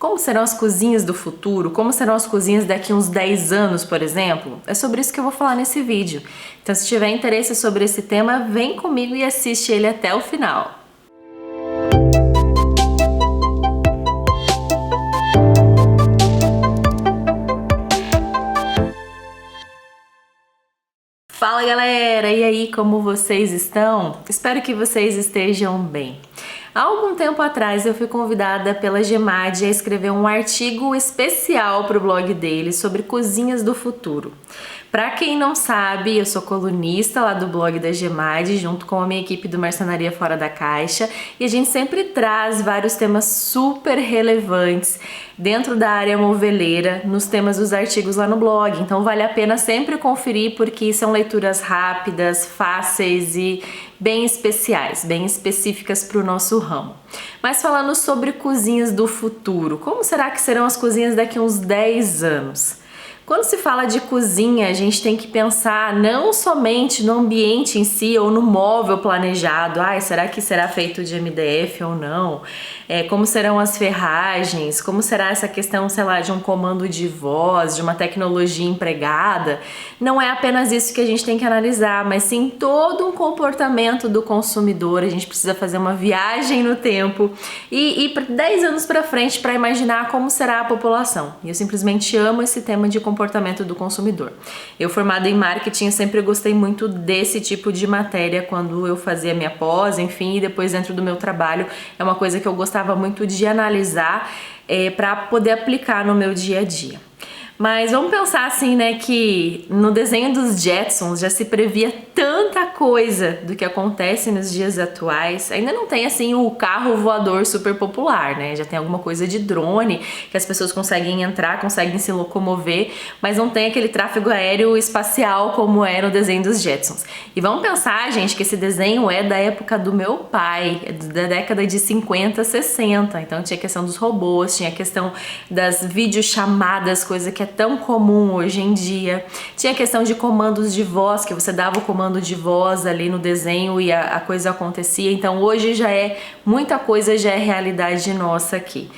Como serão as cozinhas do futuro? Como serão as cozinhas daqui uns 10 anos, por exemplo? É sobre isso que eu vou falar nesse vídeo. Então, se tiver interesse sobre esse tema, vem comigo e assiste ele até o final. Fala galera, e aí, como vocês estão? Espero que vocês estejam bem. Há algum tempo atrás eu fui convidada pela Gemad a escrever um artigo especial para o blog dele sobre cozinhas do futuro. Para quem não sabe, eu sou colunista lá do blog da Gemad, junto com a minha equipe do Marcenaria Fora da Caixa, e a gente sempre traz vários temas super relevantes dentro da área moveleira nos temas dos artigos lá no blog. Então vale a pena sempre conferir, porque são leituras rápidas, fáceis e bem especiais, bem específicas para o nosso ramo. Mas falando sobre cozinhas do futuro, como será que serão as cozinhas daqui a uns 10 anos? Quando se fala de cozinha, a gente tem que pensar não somente no ambiente em si ou no móvel planejado. Será que será feito de MDF ou não? Como serão as ferragens? Como será essa questão, sei lá, de um comando de voz, de uma tecnologia empregada? Não é apenas isso que a gente tem que analisar, mas sim todo um comportamento do consumidor. A gente precisa fazer uma viagem no tempo e ir 10 anos para frente para imaginar como será a população. E eu simplesmente amo esse tema de comportamento do consumidor. Eu, formada em marketing, sempre gostei muito desse tipo de matéria quando eu fazia minha pós, enfim, e depois dentro do meu trabalho é uma coisa que eu gostava muito de analisar para poder aplicar no meu dia a dia. Mas vamos pensar assim, né, que no desenho dos Jetsons já se previa tanta coisa do que acontece nos dias atuais. Ainda não tem assim o carro voador super popular, né? Já tem alguma coisa de drone que as pessoas conseguem entrar, conseguem se locomover, mas não tem aquele tráfego aéreo espacial como é no desenho dos Jetsons. E vamos pensar, gente, que esse desenho é da época do meu pai, é da década de 50, 60. Então tinha a questão dos robôs, tinha a questão das videochamadas, coisa que é tão comum hoje em dia. Tinha a questão de comandos de voz, que você dava o comando de voz ali no desenho e a coisa acontecia. Então hoje muita coisa já é realidade nossa aqui.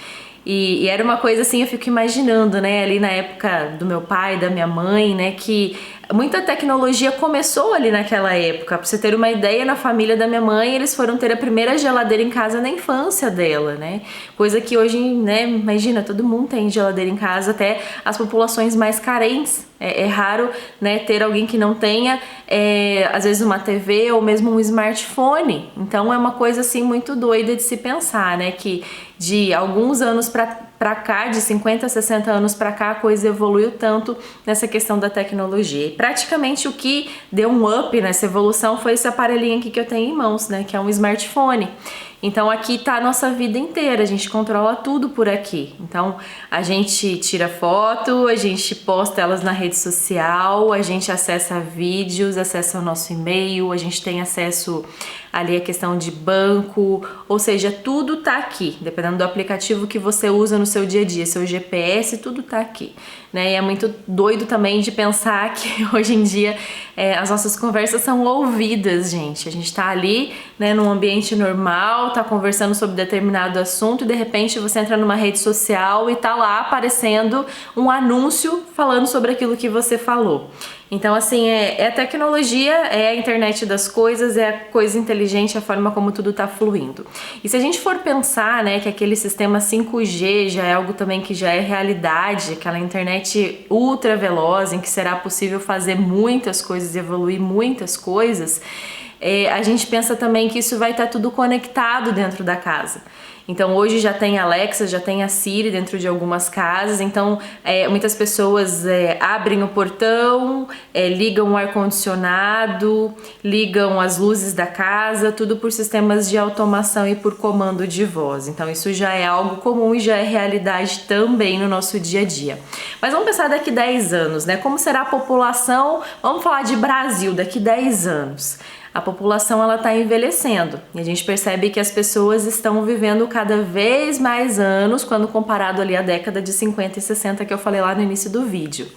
E era uma coisa assim, eu fico imaginando, né, ali na época do meu pai, da minha mãe, né, que muita tecnologia começou ali naquela época. Pra você ter uma ideia, na família da minha mãe, eles foram ter a primeira geladeira em casa na infância dela, né? Coisa que hoje, né, imagina, todo mundo tem geladeira em casa, até as populações mais carentes. É raro, né, ter alguém que não tenha, às vezes uma TV ou mesmo um smartphone. Então é uma coisa assim muito doida de se pensar, né, que de alguns anos pra cá, de 50, 60 anos pra cá, a coisa evoluiu tanto nessa questão da tecnologia. E praticamente o que deu um up nessa evolução foi esse aparelhinho aqui que eu tenho em mãos, né, que é um smartphone. Então aqui tá a nossa vida inteira, a gente controla tudo por aqui. Então a gente tira foto, a gente posta elas na rede social, a gente acessa vídeos, acessa o nosso e-mail, a gente tem acesso ali a questão de banco, ou seja, tudo tá aqui, dependendo do aplicativo que você usa no seu dia a dia, seu GPS, tudo tá aqui, né? E é muito doido também de pensar que hoje em dia as nossas conversas são ouvidas, gente. A gente tá ali, né, num ambiente normal, tá conversando sobre determinado assunto e de repente você entra numa rede social e tá lá aparecendo um anúncio falando sobre aquilo que você falou. Então, assim, é tecnologia, é a internet das coisas, é a coisa inteligente, a forma como tudo tá fluindo. E se a gente for pensar, né, que aquele sistema 5G já é algo também que já é realidade, aquela internet ultra veloz em que será possível fazer muitas coisas, evoluir muitas coisas, a gente pensa também que isso vai estar tudo conectado dentro da casa. Então hoje já tem Alexa, já tem a Siri dentro de algumas casas, então muitas pessoas abrem o portão, ligam o ar-condicionado, ligam as luzes da casa, tudo por sistemas de automação e por comando de voz. Então isso já é algo comum e já é realidade também no nosso dia a dia. Mas vamos pensar daqui 10 anos, né? Como será a população, vamos falar de Brasil, daqui 10 anos. a população ela está envelhecendo e a gente percebe que as pessoas estão vivendo cada vez mais anos quando comparado ali à década de 50 e 60 que eu falei lá no início do vídeo.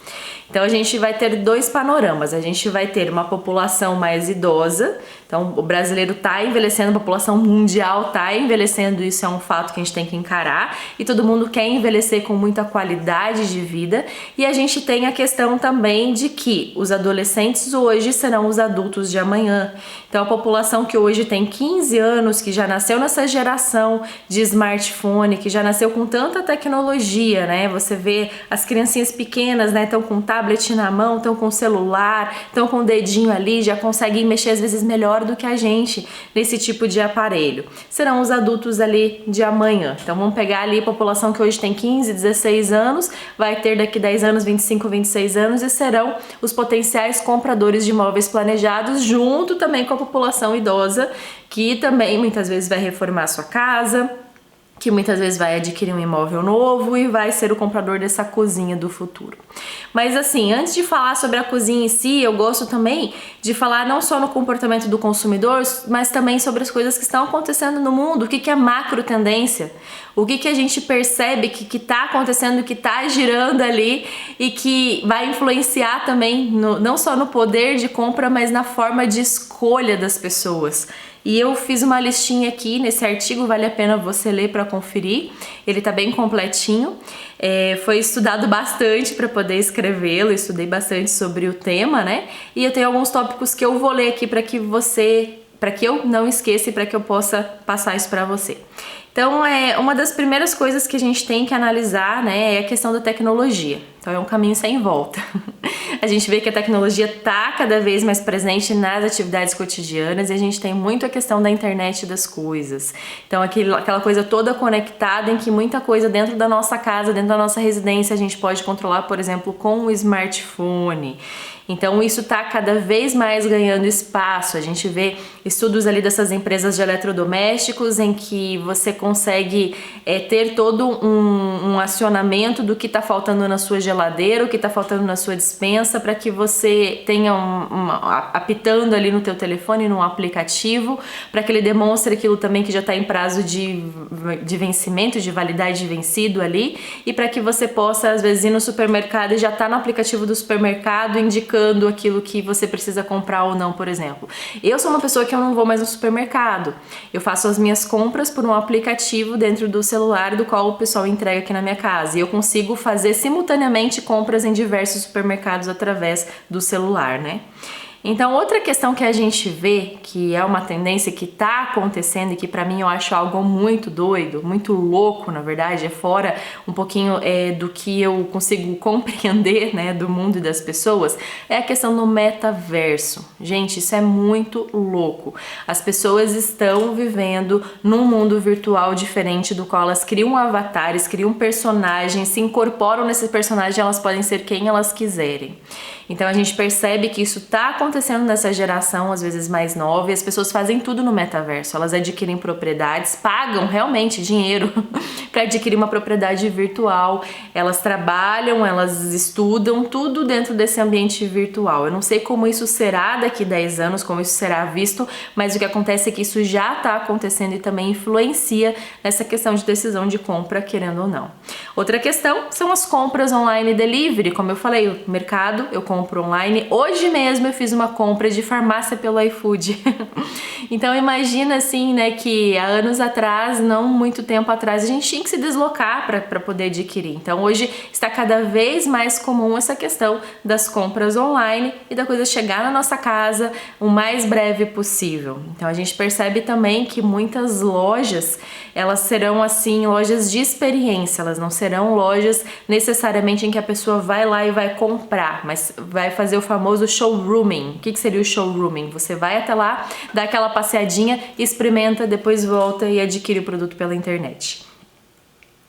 Então a gente vai ter dois panoramas, a gente vai ter uma população mais idosa, então o brasileiro está envelhecendo, a população mundial está envelhecendo, isso é um fato que a gente tem que encarar e todo mundo quer envelhecer com muita qualidade de vida e a gente tem a questão também de que os adolescentes hoje serão os adultos de amanhã. Então a população que hoje tem 15 anos, que já nasceu nessa geração de smartphone, que já nasceu com tanta tecnologia, né? Você vê as criancinhas pequenas, né? Estão com tablet na mão, estão com celular, estão com o dedinho ali, já conseguem mexer às vezes melhor do que a gente nesse tipo de aparelho. Serão os adultos ali de amanhã. Então vamos pegar ali a população que hoje tem 15, 16 anos, vai ter daqui 10 anos, 25, 26 anos e serão os potenciais compradores de imóveis planejados, junto também com a população idosa, que também muitas vezes vai reformar sua casa, que muitas vezes vai adquirir um imóvel novo e vai ser o comprador dessa cozinha do futuro. Mas assim, antes de falar sobre a cozinha em si, eu gosto também de falar não só no comportamento do consumidor, mas também sobre as coisas que estão acontecendo no mundo, o que é macro tendência, o que a gente percebe que está acontecendo, que está girando ali e que vai influenciar também não só no poder de compra, mas na forma de escolha das pessoas. E eu fiz uma listinha aqui nesse artigo, vale a pena você ler para conferir, ele tá bem completinho, foi estudado bastante para poder escrevê-lo, estudei bastante sobre o tema, né? E eu tenho alguns tópicos que eu vou ler aqui para que eu não esqueça e para que eu possa passar isso para você. Então, uma das primeiras coisas que a gente tem que analisar, né, é a questão da tecnologia. Então, é um caminho sem volta. A gente vê que a tecnologia está cada vez mais presente nas atividades cotidianas e a gente tem muito a questão da internet das coisas. Então, aquela coisa toda conectada em que muita coisa dentro da nossa casa, dentro da nossa residência, a gente pode controlar, por exemplo, com o smartphone. Então isso está cada vez mais ganhando espaço. A gente vê estudos ali dessas empresas de eletrodomésticos em que você consegue ter todo um acionamento do que está faltando na sua geladeira, o que está faltando na sua despensa, para que você tenha apitando ali no teu telefone, num aplicativo, para que ele demonstre aquilo também que já está em prazo de vencimento, de validade vencido ali, e para que você possa às vezes ir no supermercado e já tá no aplicativo do supermercado indicando aquilo que você precisa comprar ou não, por exemplo. Eu sou uma pessoa que eu não vou mais no supermercado. Eu faço as minhas compras por um aplicativo dentro do celular do qual o pessoal entrega aqui na minha casa. E eu consigo fazer simultaneamente compras em diversos supermercados através do celular, né? Então, outra questão que a gente vê, que é uma tendência que está acontecendo e que para mim eu acho algo muito doido, muito louco, na verdade, é fora um pouquinho do que eu consigo compreender, né, do mundo e das pessoas, é a questão do metaverso. Gente, isso é muito louco. As pessoas estão vivendo num mundo virtual diferente do qual elas criam avatares, criam personagens, se incorporam nesse personagem, elas podem ser quem elas quiserem. Então a gente percebe que isso está acontecendo nessa geração, às vezes mais nova, e as pessoas fazem tudo no metaverso. Elas adquirem propriedades, pagam realmente dinheiro para adquirir uma propriedade virtual. Elas trabalham, elas estudam, tudo dentro desse ambiente virtual. Eu não sei como isso será daqui 10 anos, como isso será visto, mas o que acontece é que isso já está acontecendo e também influencia nessa questão de decisão de compra, querendo ou não. Outra questão são as compras online delivery. Como eu falei, o mercado, eu compro online. Hoje mesmo eu fiz uma compra de farmácia pelo iFood. Então imagina assim, né, que há anos atrás, não muito tempo atrás, a gente tinha que se deslocar para poder adquirir. Então hoje está cada vez mais comum essa questão das compras online e da coisa chegar na nossa casa o mais breve possível. Então a gente percebe também que muitas lojas, elas serão assim lojas de experiência, elas não serão lojas necessariamente em que a pessoa vai lá e vai comprar, mas vai fazer o famoso showrooming. O que seria o showrooming? Você vai até lá, dá aquela passeadinha, experimenta, depois volta e adquire o produto pela internet.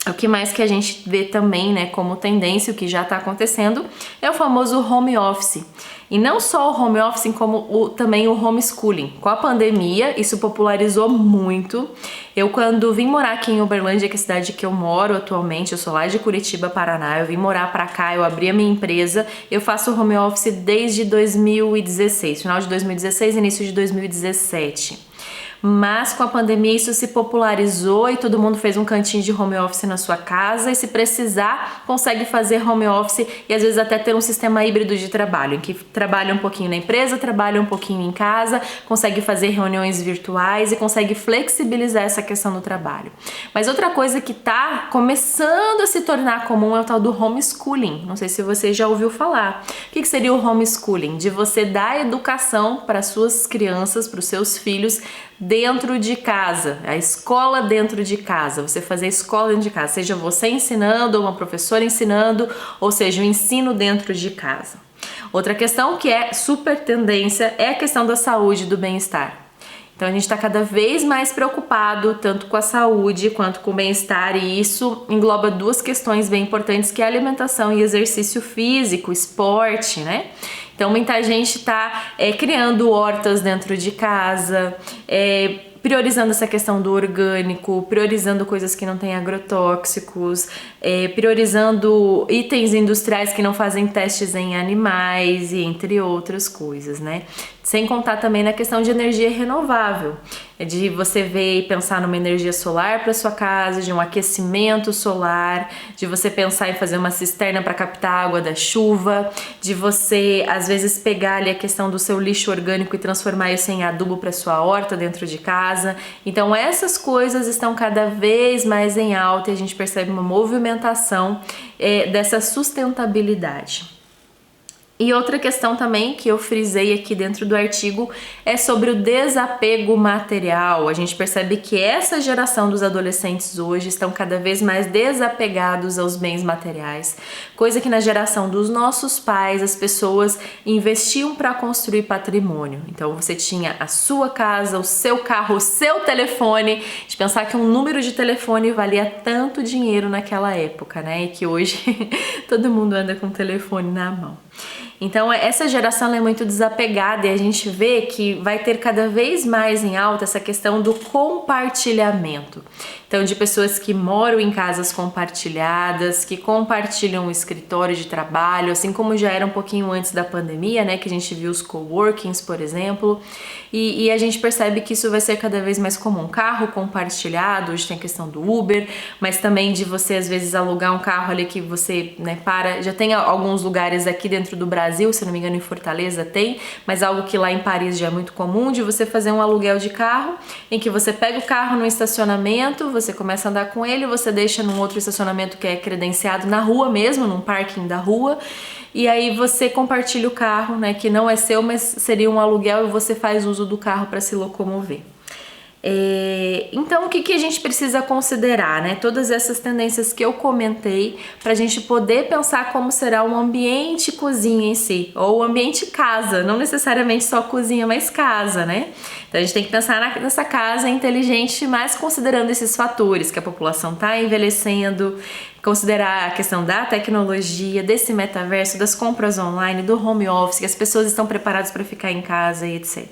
O que mais que a gente vê também, né, como tendência, o que já está acontecendo, é o famoso home office. E não só o home office, como também o homeschooling. Com a pandemia, isso popularizou muito. Eu, quando vim morar aqui em Uberlândia, que é a cidade que eu moro atualmente, eu sou lá de Curitiba, Paraná, eu vim morar pra cá, eu abri a minha empresa, eu faço home office desde 2016, final de 2016, início de 2017. Mas com a pandemia isso se popularizou e todo mundo fez um cantinho de home office na sua casa, e se precisar consegue fazer home office e às vezes até ter um sistema híbrido de trabalho, em que trabalha um pouquinho na empresa, trabalha um pouquinho em casa, consegue fazer reuniões virtuais e consegue flexibilizar essa questão do trabalho. Mas outra coisa que está começando a se tornar comum é o tal do homeschooling. Não sei se você já ouviu falar. O que seria o homeschooling? De você dar educação para suas crianças, para os seus filhos, dentro de casa, a escola dentro de casa, você fazer a escola dentro de casa, seja você ensinando ou uma professora ensinando, ou seja, o ensino dentro de casa. Outra questão que é super tendência é a questão da saúde e do bem-estar. Então a gente está cada vez mais preocupado tanto com a saúde quanto com o bem-estar, e isso engloba duas questões bem importantes, que é a alimentação e exercício físico, esporte, né? Então muita gente está criando hortas dentro de casa, priorizando essa questão do orgânico, priorizando coisas que não têm agrotóxicos, priorizando itens industriais que não fazem testes em animais, e entre outras coisas, né? Sem contar também na questão de energia renovável, de você ver e pensar numa energia solar para sua casa, de um aquecimento solar, de você pensar em fazer uma cisterna para captar a água da chuva, de você às vezes pegar ali a questão do seu lixo orgânico e transformar isso em adubo para sua horta dentro de casa. Então essas coisas estão cada vez mais em alta e a gente percebe uma movimentação dessa sustentabilidade. E outra questão também que eu frisei aqui dentro do artigo é sobre o desapego material. A gente percebe que essa geração dos adolescentes hoje estão cada vez mais desapegados aos bens materiais, coisa que na geração dos nossos pais as pessoas investiam para construir patrimônio. Então você tinha a sua casa, o seu carro, o seu telefone, de pensar que um número de telefone valia tanto dinheiro naquela época, né? E que hoje todo mundo anda com o telefone na mão. Então essa geração é muito desapegada, e a gente vê que vai ter cada vez mais em alta essa questão do compartilhamento. Então, de pessoas que moram em casas compartilhadas, que compartilham o escritório de trabalho, assim como já era um pouquinho antes da pandemia, né, que a gente viu os coworkings, por exemplo, e a gente percebe que isso vai ser cada vez mais comum. Carro compartilhado, hoje tem a questão do Uber, mas também de você às vezes alugar um carro ali que você, né, já tem alguns lugares aqui dentro do Brasil, se não me engano em Fortaleza tem, mas algo que lá em Paris já é muito comum, de você fazer um aluguel de carro, em que você pega o carro no estacionamento, você começa a andar com ele, você deixa num outro estacionamento que é credenciado na rua mesmo, num parking da rua, e aí você compartilha o carro, né, que não é seu, mas seria um aluguel, e você faz uso do carro para se locomover. Então o que a gente precisa considerar, né? Todas essas tendências que eu comentei, para a gente poder pensar como será um ambiente cozinha em si, ou o ambiente casa, não necessariamente só cozinha, mas casa, né? Então a gente tem que pensar nessa casa inteligente, mas considerando esses fatores, que a população está envelhecendo, considerar a questão da tecnologia, desse metaverso, das compras online, do home office, que as pessoas estão preparadas para ficar em casa e etc.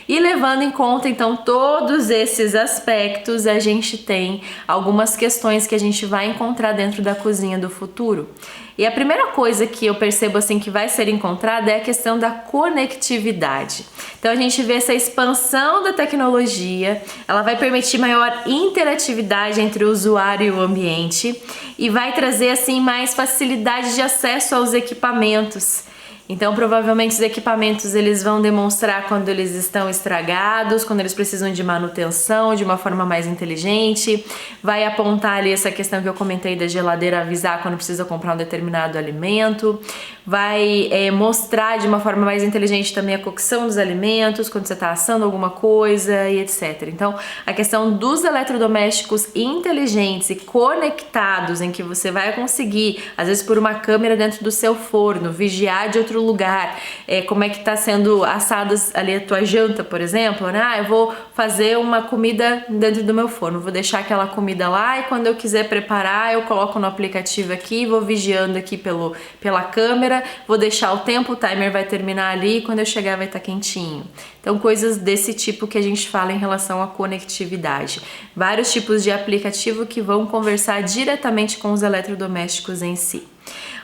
E levando em conta então todos esses aspectos, a gente tem algumas questões que a gente vai encontrar dentro da cozinha do futuro. E a primeira coisa que eu percebo assim que vai ser encontrada é a questão da conectividade. Então a gente vê essa expansão da tecnologia, ela vai permitir maior interatividade entre o usuário e o ambiente, e vai trazer assim mais facilidade de acesso aos equipamentos. Então, provavelmente os equipamentos eles vão demonstrar quando eles estão estragados, quando eles precisam de manutenção de uma forma mais inteligente, vai apontar ali essa questão que eu comentei da geladeira avisar quando precisa comprar um determinado alimento, vai mostrar de uma forma mais inteligente também a cocção dos alimentos, quando você está assando alguma coisa e etc. Então, a questão dos eletrodomésticos inteligentes e conectados, em que você vai conseguir, às vezes por uma câmera dentro do seu forno, vigiar de outro outro lugar, como é que tá sendo assadas ali a tua janta, por exemplo, né? Eu vou fazer uma comida dentro do meu forno, vou deixar aquela comida lá e quando eu quiser preparar, eu coloco no aplicativo aqui, vou vigiando aqui pela câmera, vou deixar o tempo, o timer vai terminar ali e quando eu chegar vai estar quentinho. Então, coisas desse tipo que a gente fala em relação à conectividade. Vários tipos de aplicativo que vão conversar diretamente com os eletrodomésticos em si.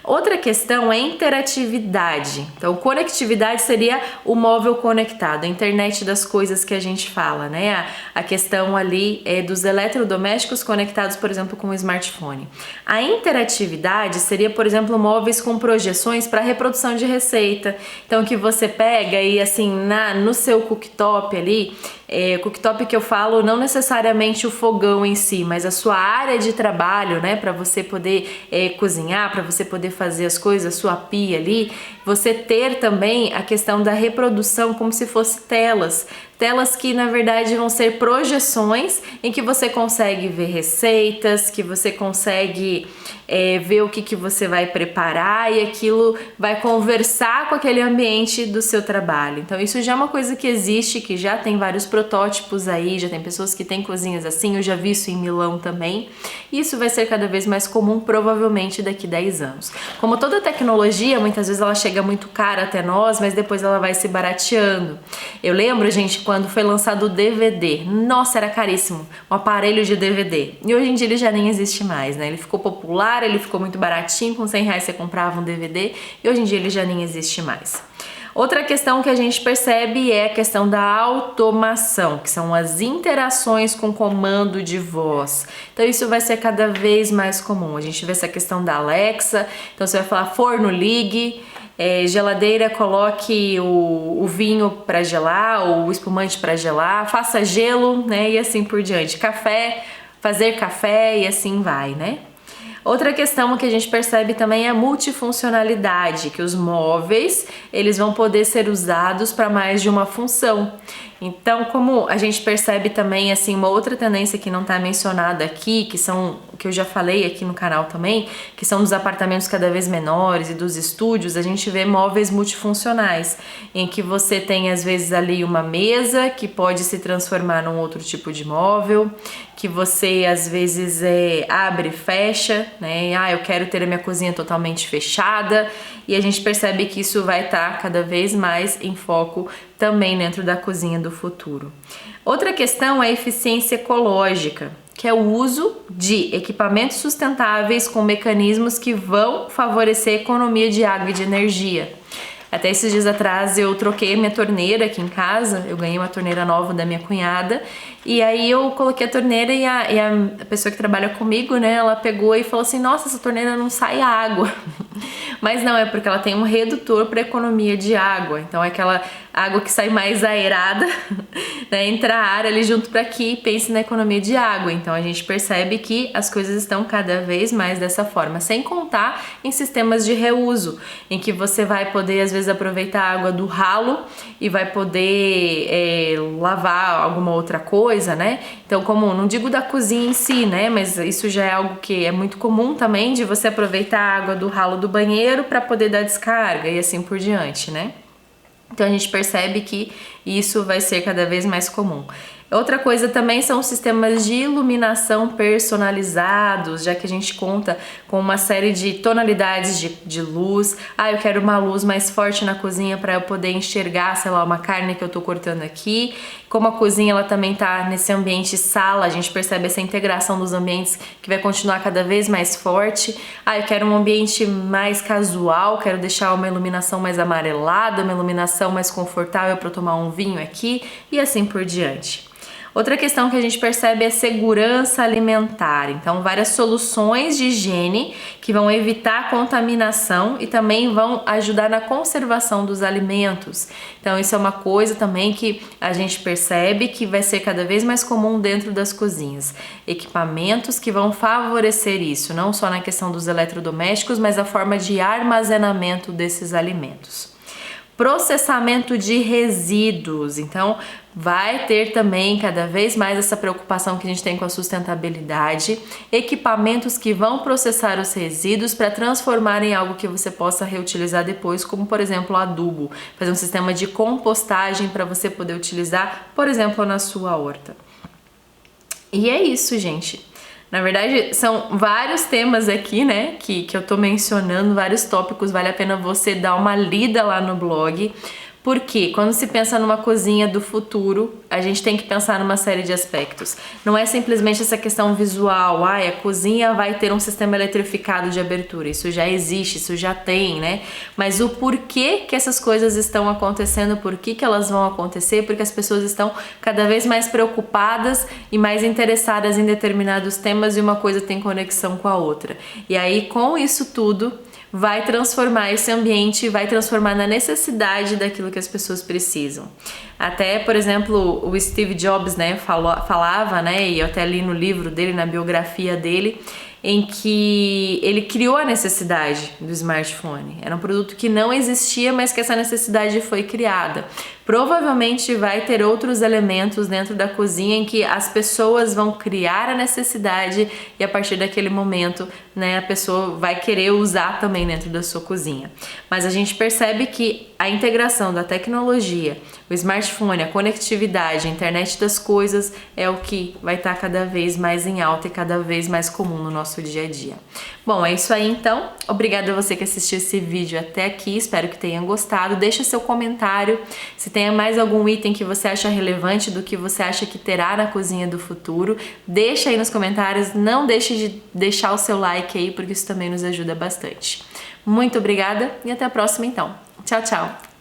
Outra questão é interatividade. Então, conectividade seria o móvel conectado, a internet das coisas que a gente fala, né? A questão ali é dos eletrodomésticos conectados, por exemplo, com o smartphone. A interatividade seria, por exemplo, móveis com projeções para reprodução de receita. Então, que você pega e assim, no seu cooktop ali, cooktop que eu falo, não necessariamente o fogão em si, mas a sua área de trabalho, né? Para você poder cozinhar, para você poder fazer as coisas, a sua pia ali, você ter também a questão da reprodução como se fosse telas que na verdade vão ser projeções em que você consegue ver receitas, que você consegue ver o que você vai preparar e aquilo vai conversar com aquele ambiente do seu trabalho. Então isso já é uma coisa que existe, que já tem vários protótipos aí, já tem pessoas que têm cozinhas assim, eu já vi isso em Milão também. E isso vai ser cada vez mais comum, provavelmente daqui 10 anos. Como toda tecnologia, muitas vezes ela chega muito cara até nós, mas depois ela vai se barateando. Eu lembro, gente, quando foi lançado o DVD, nossa, era caríssimo, um aparelho de DVD. E hoje em dia ele já nem existe mais, né? Ele ficou popular, ele ficou muito baratinho, com 100 reais você comprava um DVD, e hoje em dia ele já nem existe mais. Outra questão que a gente percebe é a questão da automação, que são as interações com comando de voz. Então isso vai ser cada vez mais comum. A gente vê essa questão da Alexa, então você vai falar forno ligue, geladeira coloque o vinho para gelar, ou o espumante para gelar, faça gelo, né, e assim por diante. Café, fazer café e assim vai, né? Outra questão que a gente percebe também é a multifuncionalidade, que os móveis, eles vão poder ser usados para mais de uma função. Então, como a gente percebe também, assim, uma outra tendência que não está mencionada aqui, que eu já falei aqui no canal também, que são dos apartamentos cada vez menores e dos estúdios, a gente vê móveis multifuncionais, em que você tem às vezes ali uma mesa que pode se transformar num outro tipo de móvel, que você às vezes abre e fecha, né? Eu quero ter a minha cozinha totalmente fechada, e a gente percebe que isso vai estar cada vez mais em foco também dentro da cozinha do futuro. Outra questão é a eficiência ecológica, que é o uso de equipamentos sustentáveis com mecanismos que vão favorecer a economia de água e de energia. Até esses dias atrás eu troquei a minha torneira aqui em casa, eu ganhei uma torneira nova da minha cunhada, e aí eu coloquei a torneira e a pessoa que trabalha comigo, né, ela pegou e falou assim, nossa, essa torneira não sai água. Mas não, é porque ela tem um redutor para economia de água, então é aquela água que sai mais aerada, né, entra a ar ali junto para aqui e pense na economia de água. Então a gente percebe que as coisas estão cada vez mais dessa forma, sem contar em sistemas de reuso, em que você vai poder às vezes aproveitar a água do ralo e vai poder lavar alguma outra coisa, né? Então, como não digo da cozinha em si, né? Mas isso já é algo que é muito comum também, de você aproveitar a água do ralo do banheiro para poder dar descarga e assim por diante, né? Então a gente percebe que isso vai ser cada vez mais comum. Outra coisa também são os sistemas de iluminação personalizados, já que a gente conta com uma série de tonalidades de luz. Eu quero uma luz mais forte na cozinha para eu poder enxergar, sei lá, uma carne que eu tô cortando aqui. Como a cozinha ela também tá nesse ambiente sala, a gente percebe essa integração dos ambientes que vai continuar cada vez mais forte. Eu quero um ambiente mais casual, quero deixar uma iluminação mais amarelada, uma iluminação mais confortável para eu tomar um vinho aqui e assim por diante. Outra questão que a gente percebe é segurança alimentar. Então, várias soluções de higiene que vão evitar a contaminação e também vão ajudar na conservação dos alimentos. Então, isso é uma coisa também que a gente percebe que vai ser cada vez mais comum dentro das cozinhas. Equipamentos que vão favorecer isso, não só na questão dos eletrodomésticos, mas a forma de armazenamento desses alimentos. Processamento de resíduos. Então, vai ter também cada vez mais essa preocupação que a gente tem com a sustentabilidade. Equipamentos que vão processar os resíduos para transformar em algo que você possa reutilizar depois, como por exemplo adubo. Fazer um sistema de compostagem para você poder utilizar, por exemplo, na sua horta. E é isso, gente. Na verdade, são vários temas aqui, né, que eu tô mencionando, vários tópicos, vale a pena você dar uma lida lá no blog. Porque quando se pensa numa cozinha do futuro, a gente tem que pensar numa série de aspectos. Não é simplesmente essa questão visual, a cozinha vai ter um sistema eletrificado de abertura. Isso já existe, isso já tem, né? Mas o porquê que essas coisas estão acontecendo, por que elas vão acontecer, porque as pessoas estão cada vez mais preocupadas e mais interessadas em determinados temas e uma coisa tem conexão com a outra. E aí, com isso tudo, vai transformar esse ambiente, vai transformar na necessidade daquilo que as pessoas precisam. Até, por exemplo, o Steve Jobs, né, falava, né, e eu até li no livro dele, na biografia dele, em que ele criou a necessidade do smartphone. Era um produto que não existia, mas que essa necessidade foi criada. Provavelmente vai ter outros elementos dentro da cozinha em que as pessoas vão criar a necessidade e a partir daquele momento, né, a pessoa vai querer usar também dentro da sua cozinha. Mas a gente percebe que a integração da tecnologia, o smartphone, a conectividade, a internet das coisas é o que vai estar cada vez mais em alta e cada vez mais comum no nosso dia a dia. Bom, é isso aí então. Obrigada a você que assistiu esse vídeo até aqui, espero que tenha gostado. Deixa seu comentário se tem mais algum item que você acha relevante, do que você acha que terá na cozinha do futuro. Deixa aí nos comentários, não deixe de deixar o seu like aí, porque isso também nos ajuda bastante. Muito obrigada e até a próxima então. Tchau, tchau!